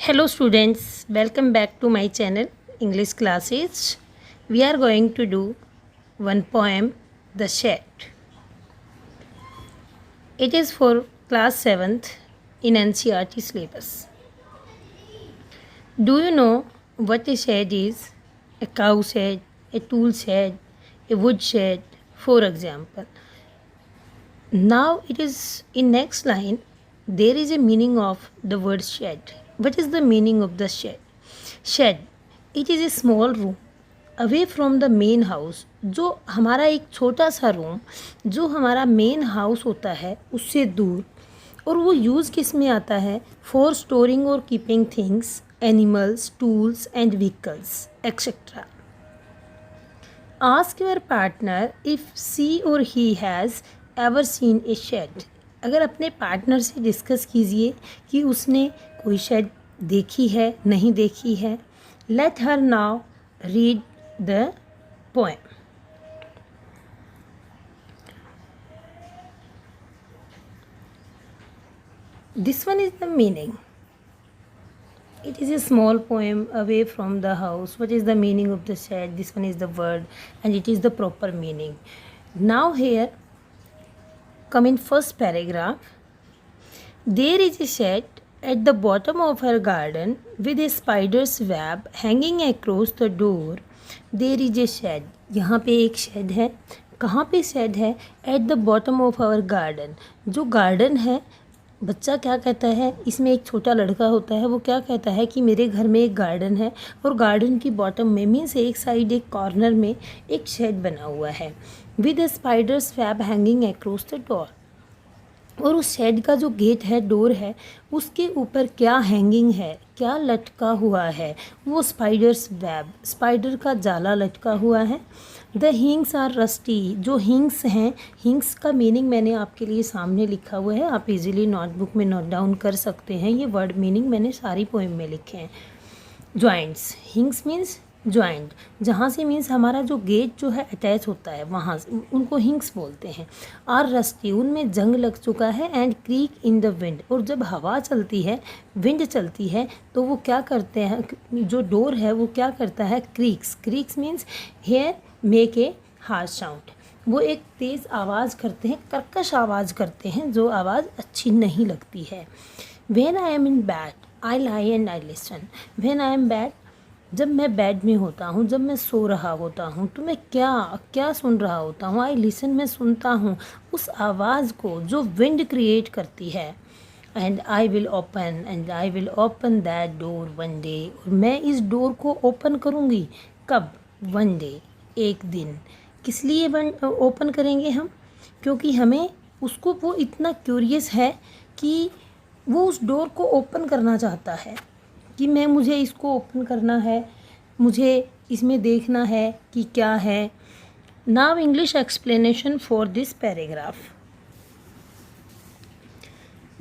Hello students, welcome back to my channel English Classes. We are going to do one poem, The Shed. It is for class 7th in NCERT syllabus. Do you know what a shed is? A cow shed, a tool shed, a wood shed, for example. Now it is in next line, there is a meaning of the word shed. What is the meaning of the shed? Shed, it is a small room away from the main house. जो हमारा एक छोटा सा room जो हमारा main house होता है उससे दूर, और वो यूज़ किस में आता है? फॉर स्टोरिंग और keeping things, animals, tools and vehicles etcetera. Ask your partner if she or he has ever seen a shed. अगर अपने पार्टनर से डिस्कस कीजिए कि उसने कोई शेड देखी है, नहीं देखी है. Let her now read the poem. This one is the meaning. It is a small poem away from the house. What is the meaning of the shed? This one is the word and it is the proper meaning. Now here come in first paragraph. There is a shed at the bottom of her garden with a spider's web hanging across the door. There is a shed. यहाँ पे एक shade है. कहाँ पे shade है? At the bottom of our garden. जो garden है, बच्चा क्या कहता है? इसमें एक छोटा लड़का होता है, वो क्या कहता है कि मेरे घर में एक गार्डन है और गार्डन की बॉटम में मीन्स एक साइड, एक कॉर्नर में एक शेड बना हुआ है. With a spiders web hanging across the door. और उस शेड का जो गेट है, डोर है, उसके ऊपर क्या हैंगिंग है, क्या लटका हुआ है? वो स्पाइडर्स वेब, स्पाइडर का जाला लटका हुआ है. The hinges are rusty. जो हिंग्स हैं, हिंग्स का मीनिंग मैंने आपके लिए सामने लिखा हुआ है, आप इजीली नोटबुक में नोट डाउन कर सकते हैं. ये वर्ड मीनिंग मैंने सारी पोएम में लिखे हैं. जॉइंट्स, हिंग्स मीन्स जॉइंट, जहाँ से मीन्स हमारा जो गेट जो है अटैच होता है, वहाँ से उनको हिंग्स बोलते हैं. आर रस्टी, उनमें जंग लग चुका है. And creek in the wind, और जब हवा चलती है, विंड चलती है, तो वो क्या करते हैं, जो डोर है वो क्या करता है? Creeks. Creeks means hair make a harsh sound. वो एक तेज़ आवाज़ करते हैं, कर्कश आवाज़ करते हैं, जो आवाज़ अच्छी नहीं लगती है. When I am in bed I lie and I listen. When I am bed, जब मैं बेड में होता हूँ, जब मैं सो रहा होता हूँ, तो मैं क्या क्या सुन रहा होता हूँ? आई लिसन, मैं सुनता हूँ उस आवाज़ को जो विंड क्रिएट करती है. And I will open that door one day. और मैं इस डोर को ओपन करूँगी. कब? वन डे, एक दिन. किस लिए ओपन करेंगे हम? क्योंकि हमें उसको, वो इतना क्यूरियस है कि वो उस डोर को ओपन करना चाहता है कि मुझे इसको ओपन करना है, मुझे इसमें देखना है कि क्या है. Now English explanation for this paragraph.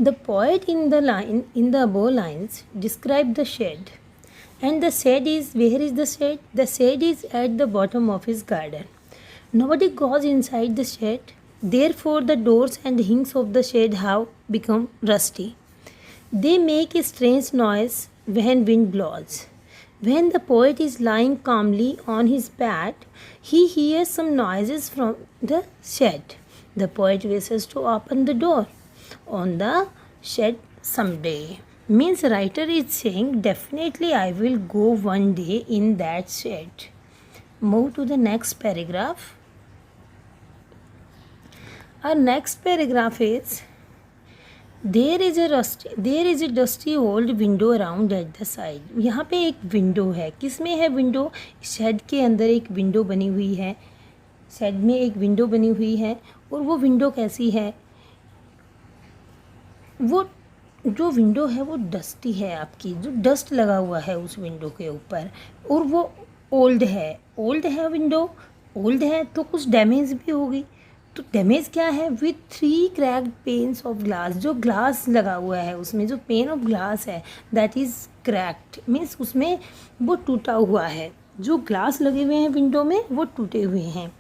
The poet in the above lines describe the shed. And the shed is, where is the shed? The shed is at the bottom of his garden. Nobody goes inside the shed. Therefore, the doors and hinges of the shed have become rusty. They make a strange noise when wind blows. When the poet is lying calmly on his bed, he hears some noises from the shed. The poet wishes to open the door on the shed someday. Means writer is saying definitely I will go one day in that shed. Move to the next paragraph. Our next paragraph is there is a dusty old window around at the side. यहाँ पे एक window है. किस में है window? Shade के अंदर एक विंडो बनी हुई है. शेड में एक विंडो बनी हुई है. और वो विंडो कैसी है? वो जो विंडो है वो डस्टी है आपकी, जो डस्ट लगा हुआ है उस विंडो के ऊपर. और वो ओल्ड है विंडो. ओल्ड है तो कुछ डैमेज भी होगी. तो डैमेज क्या है? With 3 cracked pains of glass. जो ग्लास लगा हुआ है उसमें, जो पेन ऑफ ग्लास है, दैट इज़ क्रैक्ड. मीन्स उसमें वो टूटा हुआ है. जो ग्लास लगे हुए हैं विंडो में वो टूटे हुए हैं.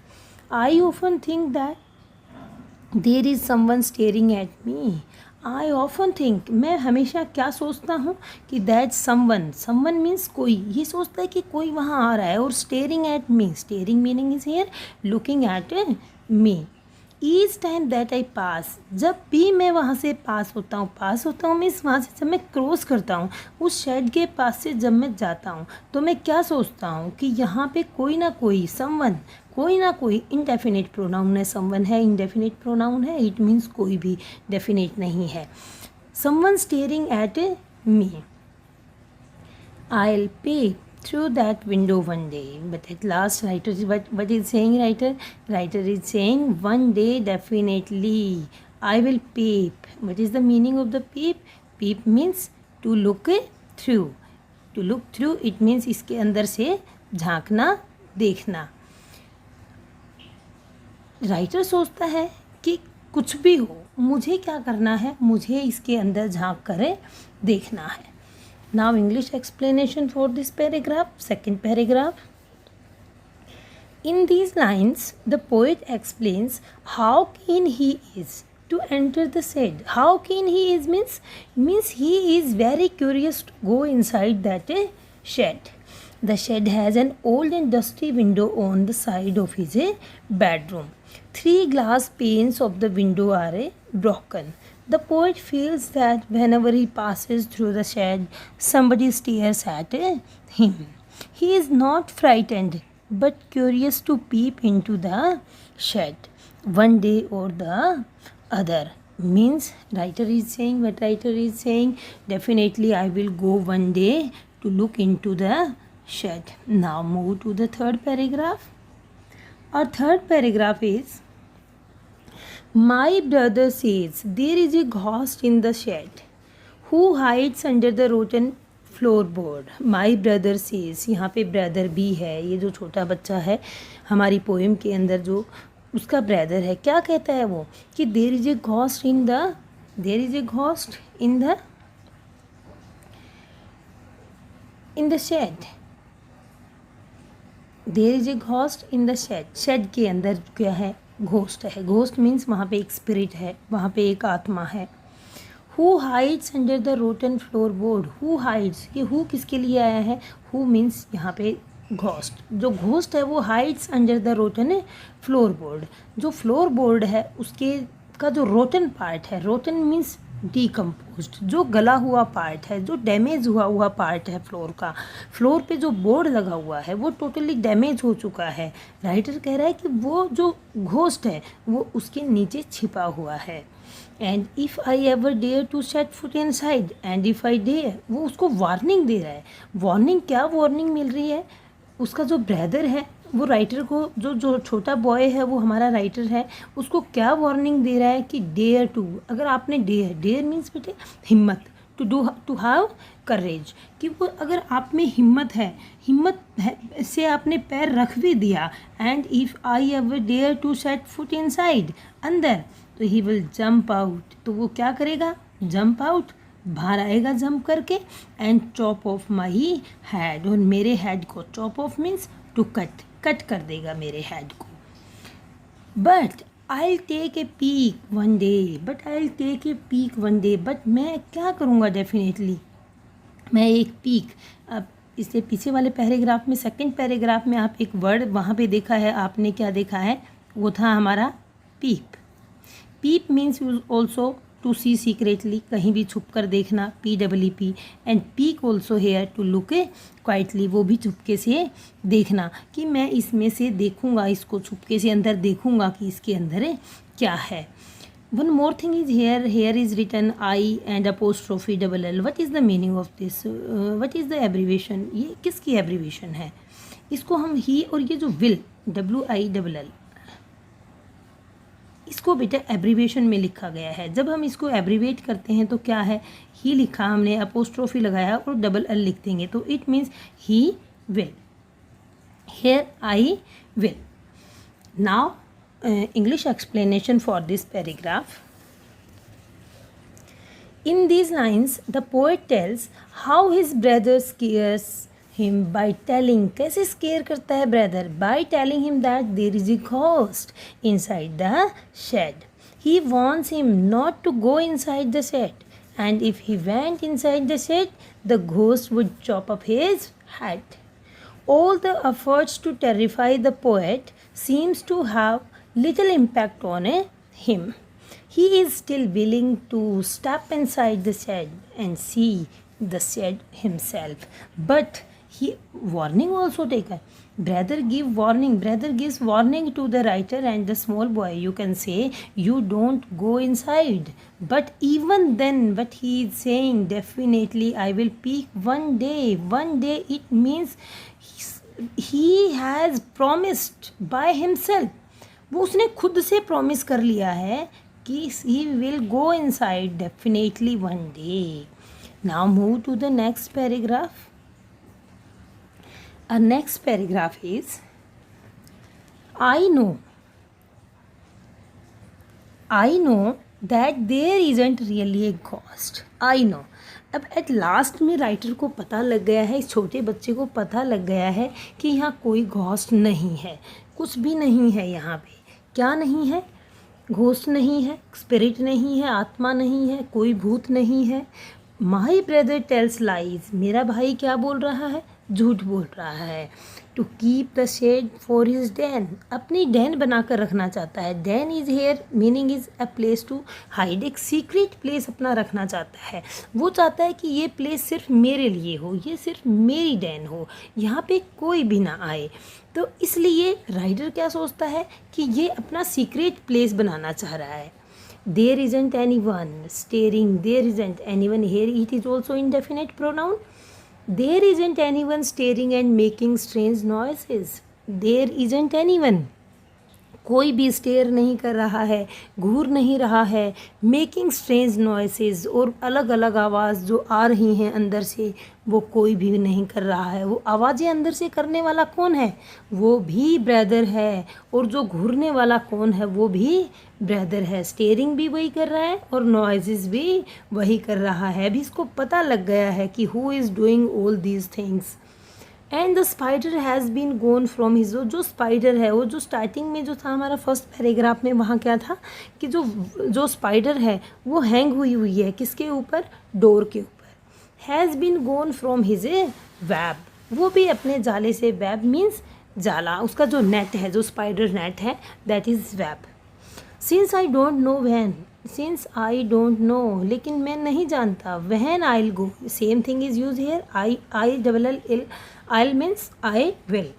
I often think that there is someone staring at me. I often think, मैं हमेशा क्या सोचता हूँ कि दैट समवन मीन्स कोई, ये सोचता है कि कोई वहाँ आ रहा है, और staring at me, staring meaning is here looking at me. Each time that I pass, जब भी मैं वहाँ से पास होता हूँ मीन्स वहाँ से जब मैं क्रॉस करता हूँ, उस शेड के पास से जब मैं जाता हूँ, तो मैं क्या सोचता हूँ कि यहाँ पे कोई ना कोई समवन, कोई ना कोई इंडेफिनिट प्रोनाउन है, समवन है इंडेफिनिट प्रोनाउन है, इट मीन्स कोई भी डेफिनेट नहीं है। Someone staring at me, I'll peep through that window one day. But at last, writer, what is saying writer? Writer is saying one day definitely I will peep. What is the meaning of the peep? Peep means to look through. To look through, it means इसके अंदर से झांकना, देखना। Writer सोचता है कि कुछ भी हो, मुझे क्या करना है, मुझे इसके अंदर झांक कर देखना है। Now English explanation for this paragraph, second paragraph. In these lines, the poet explains how keen he is to enter the shed. How keen he is means he is very curious to go inside that shed. The shed has an old and dusty window on the side of his bedroom. 3 glass panes of the window are broken. The poet feels that whenever he passes through the shed, somebody stares at him. He is not frightened, but curious to peep into the shed one day or the other. Means writer is saying, what writer is saying, definitely I will go one day to look into the shed. Now move to the third paragraph. Our third paragraph is, my brother says there is a ghost in the shed who hides under the rotten floorboard. My brother says, यहाँ पे brother भी है, ये जो छोटा बच्चा है हमारी पोएम के अंदर जो उसका ब्रदर है, क्या कहता है वो कि there is a ghost in the, there is a ghost in the shed, there is a ghost in the shed. Shed के अंदर क्या है, घोस्ट है। घोस्ट मीन्स वहाँ पे एक स्पिरिट है, वहाँ पे एक आत्मा है। Who hides under the rotten floor board, who hides, ये हु किसके लिए आया है, हु मीन्स यहाँ पे घोस्ट, जो घोस्ट है वो hides under the rotten floor board, जो फ्लोर बोर्ड है उसके का जो रोटन पार्ट है, रोटन मीन्स डीकम्पोज्ड, जो गला हुआ पार्ट है, जो डैमेज हुआ पार्ट है फ्लोर का, फ्लोर पे जो बोर्ड लगा हुआ है वो टोटली डैमेज हो चुका है। राइटर कह रहा है कि वो जो घोस्ट है वो उसके नीचे छिपा हुआ है। And if I ever dare to set foot inside, and if I dare, वो उसको वार्निंग दे रहा है। वार्निंग, क्या वार्निंग मिल रही है, उसका जो ब्रदर है वो राइटर को, जो छोटा बॉय है वो हमारा राइटर है, उसको क्या वार्निंग दे रहा है कि डेयर टू, अगर आपने डेयर मीन्स बेटे हिम्मत, टू हैव करेज, कि वो अगर आप में हिम्मत है से आपने पैर रख भी दिया, and if I ever dare to set foot inside, अंदर, तो ही विल जंप आउट, तो वो क्या करेगा, जंप आउट, बाहर आएगा जंप करके, and chop off my head, और मेरे हेड को, chop off means to cut कर देगा मेरे हेड को। But I take a peek one day, but I take a peek one day, but मैं क्या करूँगा, डेफिनेटली मैं एक पीक, अब इससे पीछे वाले पैराग्राफ में, सेकंड पैराग्राफ में आप एक वर्ड वहाँ पे देखा है, आपने क्या देखा है, वो था हमारा peep. Peep means also to see secretly, कहीं भी छुप कर देखना, PEEP, and peek also here to look quietly, वो भी चुपके से देखना, कि मैं इसमें से देखूंगा, इसको छुपके से अंदर देखूंगा कि इसके अंदर क्या है। One more thing is here, here is written I and apostrophe LLL। What is the meaning of this, what is the abbreviation, ये किसकी एब्रीवेशन है, इसको हम ही, और ये जो विल WILL, इसको बेटा एब्रीवेशन में लिखा गया है। जब हम इसको एब्रीवेट करते हैं तो क्या है, ही लिखा हमने, अपोस्ट्रोफी लगाया और LLL लिख देंगे, तो it means he will, here I will. Now English explanation for this paragraph. In these lines, the poet tells how his brother scares him by telling, कैसे scare करता है brother, by telling him that there is a ghost inside the shed, He wants him not to go inside the shed, and if he went inside the shed, the ghost would chop up his head. All the efforts to terrify the poet seems to have little impact on him. He is still willing to step inside the shed and see the shed himself. But he warning also taken. Brother gives warning to the writer and the small boy. You can say, you don't go inside. But even then, what he is saying, definitely I will peek one day. One day, it means he has promised by himself. वो उसने खुद से promise कर लिया है कि he will go inside definitely one day. Now move to the next paragraph. Our next paragraph is, I know that there isn't really a ghost. I know. अब at last में राइटर को पता लग गया है, इस छोटे बच्चे को पता लग गया है कि यहाँ कोई घोस्ट नहीं है, कुछ भी नहीं है। यहाँ पे क्या नहीं है? घोस्ट नहीं है, स्पिरिट नहीं है, आत्मा नहीं है, कोई भूत नहीं है। माई ब्रदर टेल्स लाइज, मेरा भाई क्या बोल रहा है? झूठ बोल रहा है। To keep the shed for his den, अपनी डैन बनाकर रखना चाहता है। Den is here meaning is a place to hide, एक सीक्रेट प्लेस अपना रखना चाहता है। वो चाहता है कि ये प्लेस सिर्फ मेरे लिए हो, ये सिर्फ मेरी डैन हो, यहाँ पे कोई भी ना आए। तो इसलिए राइटर क्या सोचता है कि ये अपना सीक्रेट प्लेस बनाना चाह रहा है। There isn't anyone staring, there isn't anyone here, it is also indefinite pronoun. There isn't anyone staring and making strange noises. There isn't anyone, कोई भी स्टेयर नहीं कर रहा है, घूर नहीं रहा है, मेकिंग स्ट्रेंज नॉइसेस, और अलग अलग आवाज़ जो आ रही हैं अंदर से, वो कोई भी नहीं कर रहा है। वो आवाज़ें अंदर से करने वाला कौन है? वो भी ब्रदर है। और जो घूरने वाला कौन है? वो भी ब्रदर है। स्टेयरिंग भी वही कर रहा है और नॉइसेस भी वही कर रहा है। अभी इसको पता लग गया है कि who is doing all these things. And the spider has been gone from his, जो स्पाइडर है, वो जो स्टार्टिंग में जो था हमारा फर्स्ट पैराग्राफ में, वहाँ क्या था कि जो स्पाइडर है वो हैंग हुई है किसके ऊपर? डोर के ऊपर। Has been gone from his web, वो भी अपने जाले से, वेब मीन्स जाला, उसका जो नेट है, जो स्पाइडर नेट है, that is web. Since I don't know when, since I don't know, लेकिन मैं नहीं जानता। When I will go, same thing is use here, I double L, I means I will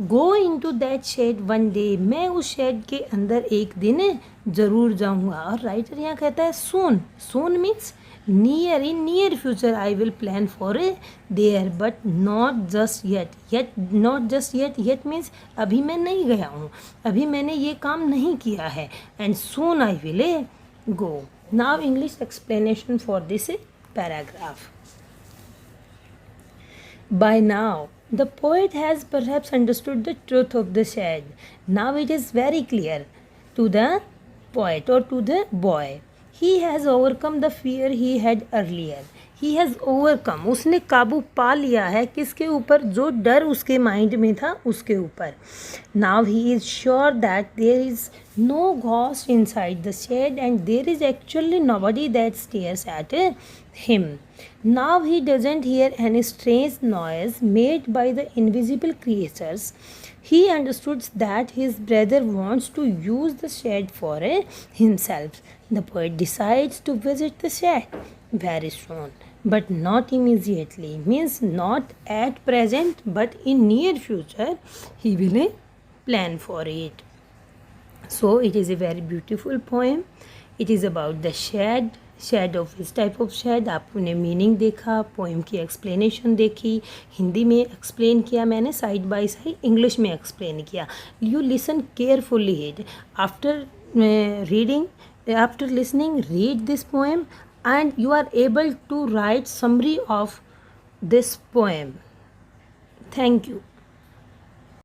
go in to that shed one day, मैं उस shade के अंदर एक दिन ज़रूर जाऊँगा। और राइटर यहाँ कहता है soon, soon means near, in near future I will plan for a there but not just yet, yet not just yet, yet means अभी मैं नहीं गया हूँ, अभी मैंने ये काम नहीं किया है। And soon I will go. Now English explanation for this paragraph. By now, the poet has perhaps understood the truth of the shed. Now it is very clear to the poet or to the boy. He has overcome the fear he had earlier. He has overcome, उसने काबू पा लिया है किसके ऊपर? जो डर उसके माइंड में था उसके ऊपर। Now he is sure that there is no ghost inside the shed and there is actually nobody that stares at him. Now he doesn't hear any strange noise made by the invisible creatures. He understood that his brother wants to use the shed for himself. The poet decides to visit the shed very soon, but not immediately, means not at present, but in near future he will plan for it. So it is a very beautiful poem. It is about the shed, shed of इस type of shed. आपने meaning देखा, poem की explanation देखी, हिंदी में explain किया मैंने, side by side English में explain किया। You listen carefully it. After reading, after listening, read this poem and you are able to write summary of this poem. Thank you.